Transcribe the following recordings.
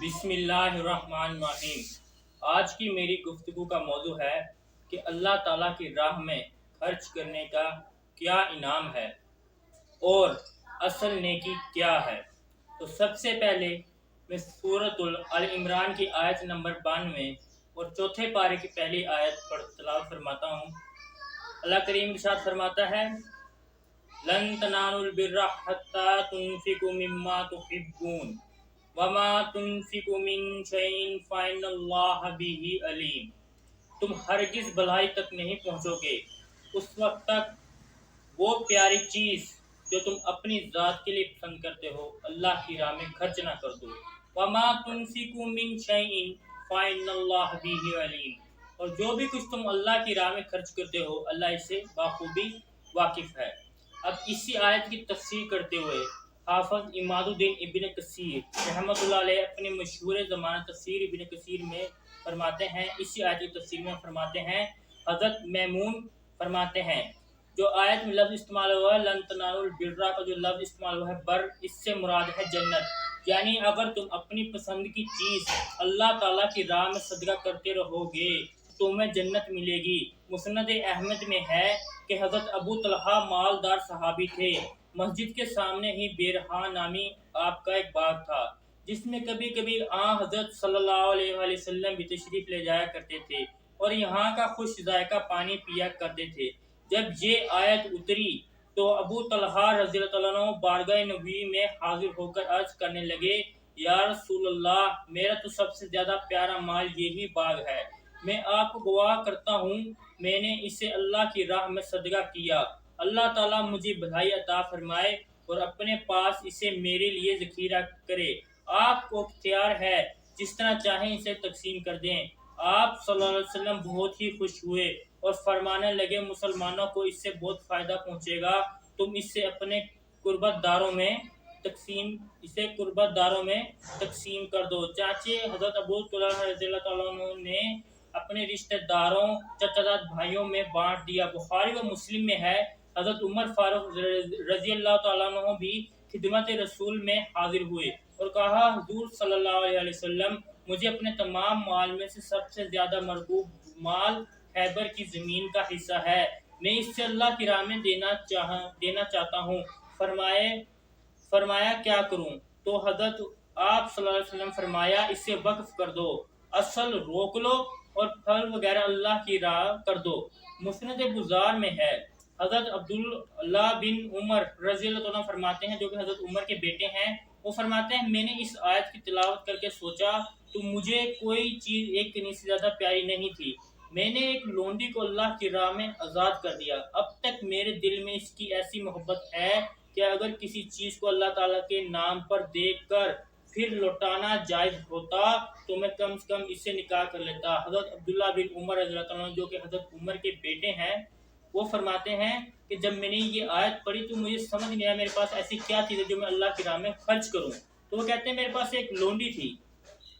बिस्मिल्लाहिर्रहमानिर्रहीम। आज की मेरी गुफ्तगू का मौजू है कि अल्लाह ताला की राह में खर्च करने का क्या इनाम है और असल नेकी क्या है। तो सबसे पहले मैं सूरतुल अल इमरान की आयत नंबर 92 और चौथे पारे की पहली आयत पर तलावत फरमाता हूँ। अल्लाह करीम इरशाद फरमाता है, लन तनालुल बिर्रा हत्ता तुनफिकु मिम्मा तुहिब्बून वमा तुनफिकु मिन शैइन फइन्नल्लाह बिही अलीम। तुम हरगिज भलाई तक नहीं पहुँचोगे उस वक्त तक वो प्यारी चीज़ जो तुम अपनी ज़ात के लिए पसंद करते हो अल्लाह की राह में खर्च ना कर दो। वमा तुनफिकु मिन शैइन फइन्नल्लाह बिही अलीम, और जो भी कुछ तुम अल्लाह की राह में खर्च करते हो अल्लाह इससे बाखूबी वाकिफ़ है। अब इसी आयत की तफसीर करते हुए हाफ़िज़ इमादुद्दीन इब्न कसीर रहमतुल्लाह अलैह अपने मशहूर ज़माना तफसीर इब्न कसीर में फरमाते हैं, इसी आयत की तफसीर में फरमाते हैं, हज़रत मैमून फरमाते हैं, जो आयत में लफ्ज़ इस्तेमाल हुआ है लन तनालुल बिर्रा का जो लफ्ज़ इस्तेमाल हुआ है बर, इससे मुराद है जन्नत। यानी अगर तुम अपनी पसंद की चीज़ अल्लाह ताला की राह में सदका करते रहोगे तो तुम्हें जन्नत मिलेगी। मुस्नद अहमद में है कि हज़रत अबू तलहा मालदार सहाबी थे। मस्जिद के सामने ही बेरहा नामी आपका एक बाग था जिसमें कभी कभी हज़रत सल्लल्लाहु अलैहि वसल्लम भी तशरीफ़ ले जाया करते थे और यहाँ का खुश जायका पानी पिया करते थे। जब ये आयत उतरी तो अबू तलहा रज़ियल्लाहु अन्हु बारगाह नबी में हाजिर होकर अर्ज करने लगे, या रसूलल्लाह, मेरा तो सबसे ज़्यादा प्यारा माल यही बाग है। मैं आपको गवाह करता हूँ मैंने इसे अल्लाह की राह में सदका किया। अल्लाह ताला मुझे भलाई अता फरमाए और अपने पास इसे मेरे लिए ज़खीरा करे। आपको इख्तियार है, जिस तरह चाहें इसे तकसीम कर दें। आप सल्लल्लाहु अलैहि वसल्लम बहुत ही खुश हुए और फरमाने लगे, मुसलमानों को इससे बहुत फ़ायदा पहुँचेगा, तुम इसे अपने कुर्बतदारों में तकसीम कर दो। चाचे हज़रत अबू तलहा रज़ियल्लाहु अन्हु ने अपने रिश्तेदारों चचाजाद भाइयों में बांट दिया। बुखारी व मुस्लिम में है, हज़रत उमर फारूक रज़ियल्लाहु तआला अन्हु भी खिदमत रसूल में हाजिर हुए और कहा, हुजूर सल्लल्लाहु अलैहि वसल्लम, मुझे अपने तमाम माल में से सबसे ज़्यादा मरगूब माल खैबर की ज़मीन का हिस्सा है, मैं इससे अल्लाह की राह में देना चाहता हूँ। फरमाया क्या करूँ? तो हज़रत आप सल्लल्लाहु अलैहि वसल्लम फरमाया, इसे वक्फ कर दो, असल रोक लो और फल वगैरह अल्लाह की राह कर दो। मुस्नद बुज़ार में है, हज़रत अब्दुल्लाह बिन उमर रज़ियल्लाहु अन्हु फरमाते हैं, जो कि हज़रत उमर के बेटे हैं, वो फरमाते हैं, मैंने इस आयत की तिलावत करके सोचा तो मुझे कोई चीज़ एक कनी से ज़्यादा प्यारी नहीं थी। मैंने एक लोंडी को अल्लाह की राह में आज़ाद कर दिया। अब तक मेरे दिल में इसकी ऐसी मोहब्बत है कि अगर किसी चीज़ को अल्लाह ताला के नाम पर देखकर फिर लौटाना जायज़ होता तो मैं कम से कम इससे निकाह कर लेता। हज़रत अब्दुल्लाह बिन उमर रज़ियल्लाहु अन्हु, जो कि हज़रत उमर के बेटे हैं, वो फरमाते हैं कि जब मैंने ये आयत पढ़ी तो मुझे समझ नहीं आया मेरे पास ऐसी क्या चीज़ है जो मैं अल्लाह की राह में खर्च करूँ। तो वो कहते हैं, मेरे पास एक लोंडी थी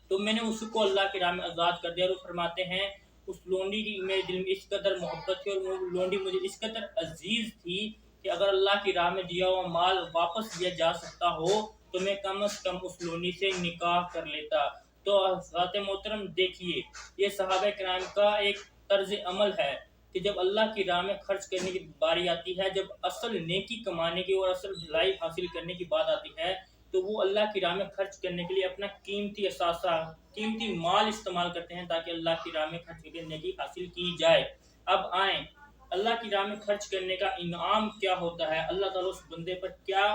तो मैंने उसको अल्लाह की राह में आज़ाद कर दिया। और फरमाते हैं, उस लोंडी की मेरे दिल में इस कदर मोहब्बत थी और वो लोंडी मुझे इस कदर अजीज़ थी कि अगर अल्लाह की राह में दिया हुआ माल वापस दिया जा सकता हो तो मैं कम से कम उस लोंडी से निकाह कर लेता। तो हज़रत मोहतरम देखिए, ये सहाबा किराम का एक तर्ज अमल है कि जब अल्लाह की राह में खर्च करने की बारी आती है, जब असल नेकी कमाने की और असल भलाई हासिल करने की बात आती है, तो वो अल्लाह की राह में खर्च करने के लिए अपना कीमती असासा, कीमती माल इस्तेमाल करते हैं ताकि अल्लाह की राह में खर्च करके नेकी हासिल की जाए। अब आएँ अल्लाह की राह में खर्च करने का इनाम क्या होता है, अल्लाह ताला उस बंदे पर क्या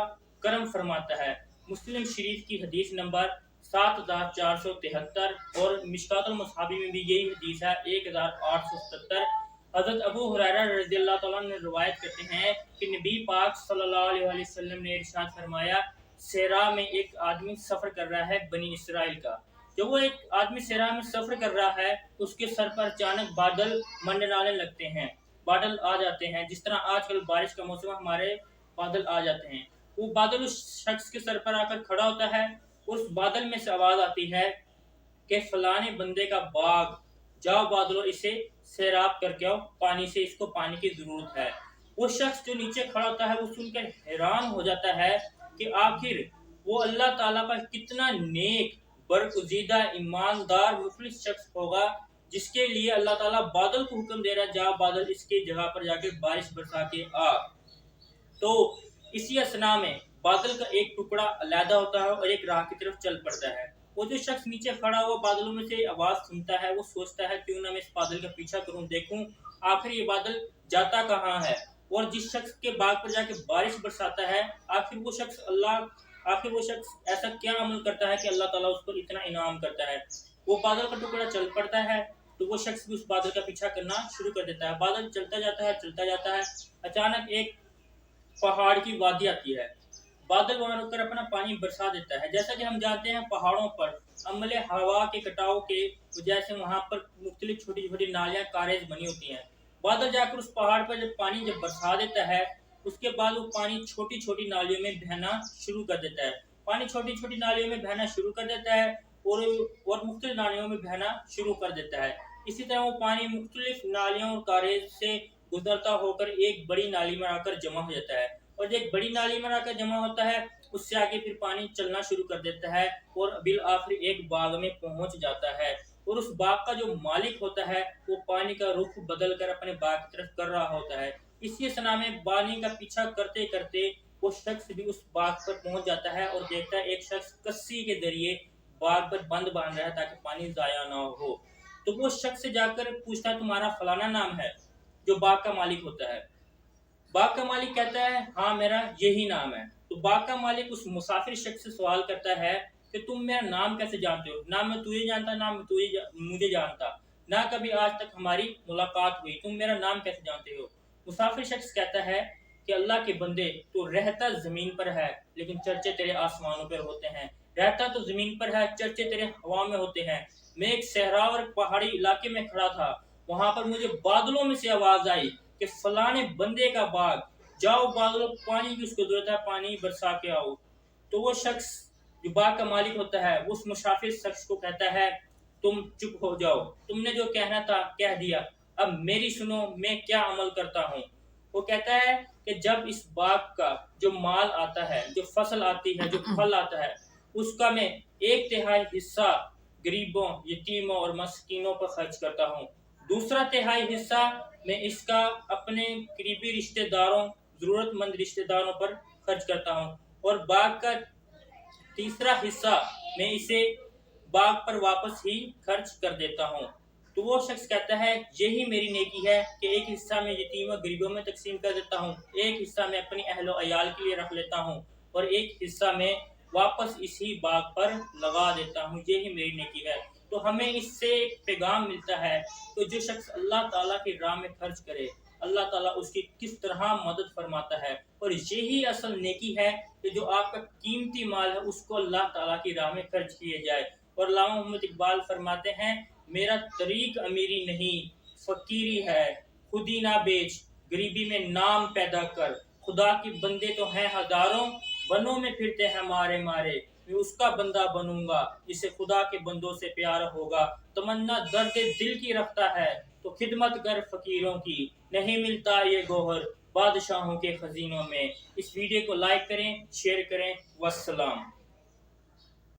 करम फरमाता है। मुस्लिम शरीफ की हदीस नंबर 7473 और मिशकातुल मुसहाबी में भी यही हदीस है 1877। हज़रत अबू हुरैरा रज़ियल्लाहु तआला अन्हु रिवायत करते हैं कि नबी पाक सल्लल्लाहु अलैहि वसल्लम ने इरशाद फरमाया, सेरा में एक आदमी सफ़र कर रहा है बनी इसराइल का। जब वो एक आदमी सेरा में सफ़र कर रहा है उसके सर पर अचानक बादल मंडराने लगते हैं, बादल आ जाते हैं। जिस तरह आजकल बारिश का मौसम, हमारे बादल आ जाते हैं। वो बादल उस शख्स के सर पर आकर खड़ा होता है। उस बादल में से आवाज़ आती है कि फलाने बंदे का बाग, जाओ बादलों इसे सैराब करके आओ, पानी से इसको पानी की ज़रूरत है। वो शख्स जो नीचे खड़ा होता है वो सुनकर हैरान हो जाता है कि आखिर वो अल्लाह ताला का कितना नेक برگزیدہ ایماندار مخلص شخص ہوگا جس کے لیے اللہ تعالیٰ بادل کو حکم دے رہا ہے جا بادل اس کی جگہ پر جا کے بارش برسا کے آ۔ تو اسی اسنا میں بادل کا ایک ٹکڑا علیحدہ ہوتا ہے اور ایک راہ کی طرف چل پڑتا ہے۔ وہ جو شخص نیچے کھڑا ہوا بادلوں میں سے آواز سنتا ہے وہ سوچتا ہے کیوں نہ میں اس بادل کا پیچھا کروں، دیکھوں آخر یہ بادل جاتا کہاں ہے، اور جس شخص کے باغ پر جا کے بارش برساتا ہے آخر وہ شخص ایسا کیا عمل کرتا ہے کہ اللہ تعالیٰ اس پر اتنا انعام کرتا ہے۔ وہ بادل کا ٹکڑا چل پڑتا ہے تو وہ شخص بھی اس بادل کا پیچھا کرنا شروع کر دیتا ہے۔ بادل چلتا جاتا ہے، اچانک ایک پہاڑ کی وادی آتی ہے۔ بادل وہاں رک کر اپنا پانی برسا دیتا ہے۔ جیسا کہ ہم جانتے ہیں پہاڑوں پر عملے ہوا کے کٹاؤ کے وجہ سے وہاں پر مختلف چھوٹی چھوٹی نالیاں کاریز بنی ہوتی ہیں۔ بادل جا کر اس پہاڑ پر جب پانی برسا دیتا ہے اس کے بعد وہ پانی چھوٹی چھوٹی نالیوں میں بہنا شروع کر دیتا ہے۔ پانی چھوٹی چھوٹی نالیوں میں بہنا شروع کر دیتا ہے اور مختلف نالیوں میں بہنا شروع کر دیتا ہے۔ اسی طرح وہ پانی مختلف نالیوں اور کاریز سے گزرتا ہو کر ایک بڑی نالی میں آ کر جمع ہو جاتا ہے، اور جب ایک بڑی نالی میں آ کر جمع ہوتا ہے اس سے آگے پھر پانی چلنا شروع کر دیتا ہے اور بالآخر ایک باغ میں پہنچ جاتا ہے، اور اس باغ کا جو مالک ہوتا ہے وہ پانی کا رخ بدل کر اپنے باغ کی طرف کر رہا ہوتا ہے۔ اسی اسنا میں پانی کا پیچھا کرتے کرتے وہ شخص بھی اس باغ پر پہنچ جاتا ہے اور دیکھتا ہے ایک شخص کسی کے ذریعے باغ پر بند باندھ رہا ہے تاکہ پانی ضائع نہ ہو۔ تو وہ شخص سے جا کر پوچھتا ہے تمہارا فلانا نام ہے، جو باغ کا مالک ہوتا ہے۔ باغ کا مالک کہتا ہے ہاں میرا یہی نام ہے۔ تو باغ کا مالک اس مسافر شخص سے سوال کرتا ہے کہ تم میرا نام کیسے جانتے ہو؟ نہ میں تجھے جانتا، نہ میں مجھے جانتا، نہ کبھی آج تک ہماری ملاقات ہوئی، تم میرا نام کیسے جانتے ہو؟ مسافر شخص کہتا ہے کہ اللہ کے بندے تو رہتا زمین پر ہے لیکن چرچے تیرے آسمانوں پر ہوتے ہیں، رہتا تو زمین پر ہے چرچے تیرے ہوا میں ہوتے ہیں۔ میں ایک صحرا اور پہاڑی علاقے میں کھڑا تھا، وہاں پر مجھے بادلوں میں سے آواز آئی کہ فلانے بندے کا باغ، جاؤ بادلوں پانی کی اس کو ضرورت ہے پانی برسا کے آؤ۔ تو وہ شخص جو باغ کا مالک ہوتا ہے اس مسافر شخص کو کہتا ہے تم چپ ہو جاؤ، تم نے جو کہنا تھا کہہ دیا، اب میری سنو میں کیا عمل کرتا ہوں۔ وہ کہتا ہے کہ جب اس باغ کا جو مال آتا ہے، جو فصل آتی ہے، جو پھل آتا ہے، اس کا میں 1/3 حصہ غریبوں، یتیموں اور مسکینوں پر خرچ کرتا ہوں، دوسرا 1/3 حصہ میں اس کا اپنے قریبی رشتہ داروں، ضرورت مند رشتہ داروں پر خرچ کرتا ہوں، اور باغ کا تیسرا حصہ میں اسے باغ پر واپس ہی خرچ کر دیتا ہوں۔ تو وہ شخص کہتا ہے یہی میری نیکی ہے کہ ایک حصہ میں یتیموں غریبوں میں تقسیم کر دیتا ہوں، ایک حصہ میں اپنی اہل و عیال کے لیے رکھ لیتا ہوں، اور ایک حصہ میں واپس اسی باغ پر لگا دیتا ہوں، یہی میری نیکی ہے۔ تو ہمیں اس سے ایک پیغام ملتا ہے کہ جو شخص اللہ تعالیٰ کی راہ میں خرچ کرے اللہ تعالیٰ اس کی کس طرح مدد فرماتا ہے، اور یہی اصل نیکی ہے کہ جو آپ کا قیمتی مال ہے اس کو اللہ تعالیٰ کی راہ میں خرچ کیے جائے۔ اور علامہ محمد اقبال فرماتے ہیں میرا طریق امیری نہیں فقیری ہے، خودی نہ بیچ غریبی میں نام پیدا کر، خدا کی بندے تو ہیں ہزاروں بنوں میں پھرتے ہیں مارے مارے، میں اس کا بندہ بنوں گا جسے خدا کے بندوں سے پیار ہوگا، تمنا درد دل کی رکھتا ہے تو خدمت کر فقیروں کی، نہیں ملتا یہ گوہر بادشاہوں کے خزینوں میں۔ اس ویڈیو کو لائک کریں، شیئر کریں، والسلام۔